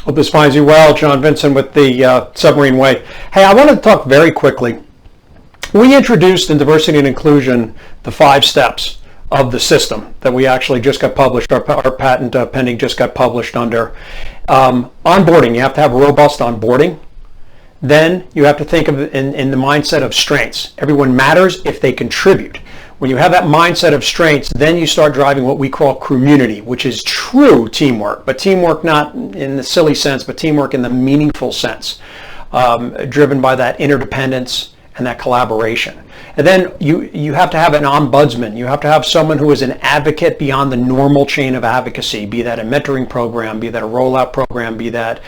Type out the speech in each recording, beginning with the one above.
Hope this finds you well. John Vincent with the Submarine Way. Hey, I wanted to talk very quickly. We introduced in diversity and inclusion the 5 steps of the system that we actually just got published. Our patent pending just got published under. Onboarding, you have to have robust onboarding. Then you have to think of in the mindset of strengths. Everyone matters if they contribute. When you have that mindset of strengths, then you start driving what we call community, which is true teamwork, but teamwork not in the silly sense, but teamwork in the meaningful sense, driven by that interdependence and that collaboration. And then you have to have an ombudsman. You have to have someone who is an advocate beyond the normal chain of advocacy, be that a mentoring program, be that a rollout program, be that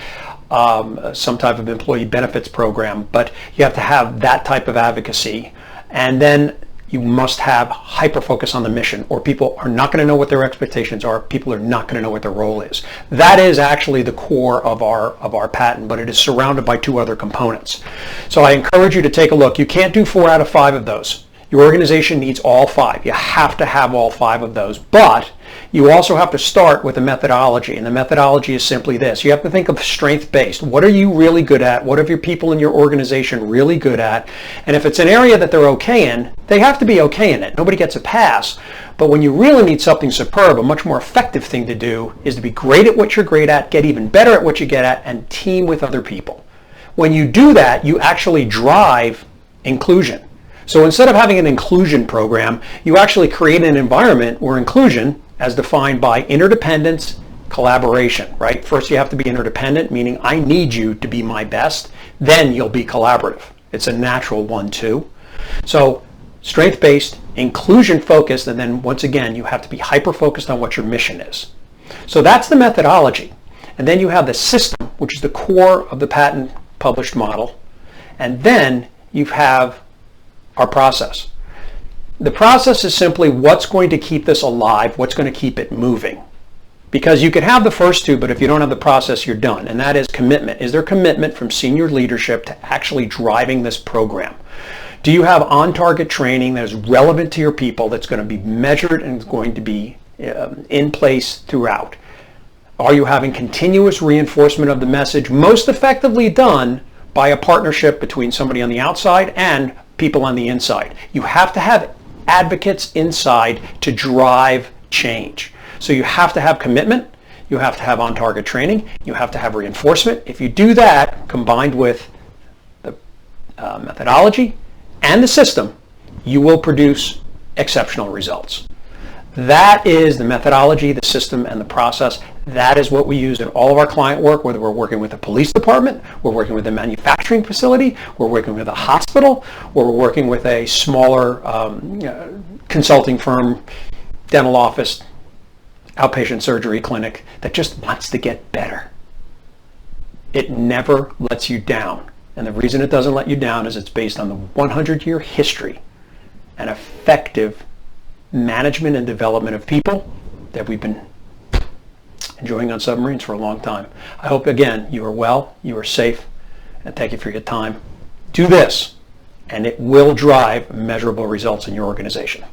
some type of employee benefits program. But you have to have that type of advocacy. And then you must have hyper focus on the mission, or people are not going to know what their expectations are. People are not going to know what their role is. That is actually the core of our patent, but it is surrounded by 2 other components. So I encourage you to take a look. You can't do 4 out of 5 of those. Your organization needs all 5. You have to have all 5 of those, but you also have to start with a methodology, and the methodology is simply this. You have to think of strength-based. What are you really good at? What are your people in your organization really good at? And if it's an area that they're okay in, they have to be okay in it. Nobody gets a pass. But when you really need something superb, a much more effective thing to do is to be great at what you're great at, get even better at what you get at, and team with other people. When you do that, you actually drive inclusion. So instead of having an inclusion program, you actually create an environment where inclusion, as defined by interdependence, collaboration, right? First you have to be interdependent, meaning I need you to be my best. Then you'll be collaborative. It's a natural 1-2. So strength-based, inclusion-focused, and then once again, you have to be hyper-focused on what your mission is. So that's the methodology. And then you have the system, which is the core of the patent published model. And then you have our process. The process is simply what's going to keep this alive, what's going to keep it moving. Because you can have the first 2, but if you don't have the process, you're done. And that is commitment. Is there commitment from senior leadership to actually driving this program? Do you have on-target training that is relevant to your people, that's going to be measured and is going to be in place throughout? Are you having continuous reinforcement of the message, most effectively done by a partnership between somebody on the outside and people on the inside? You have to have advocates inside to drive change. So you have to have commitment, you have to have on-target training, you have to have reinforcement. If you do that, combined with the methodology and the system, you will produce exceptional results. That is the methodology, the system, and the process. That is what we use in all of our client work, whether we're working with a police department, we're working with a manufacturing facility, we're working with a hospital, or we're working with a smaller consulting firm, dental office, outpatient surgery clinic that just wants to get better. It never lets you down. And the reason it doesn't let you down is it's based on the 100-year history and effective management and development of people that we've been enjoying on submarines for a long time. I hope, again, you are well, you are safe, and thank you for your time. Do this, and it will drive measurable results in your organization.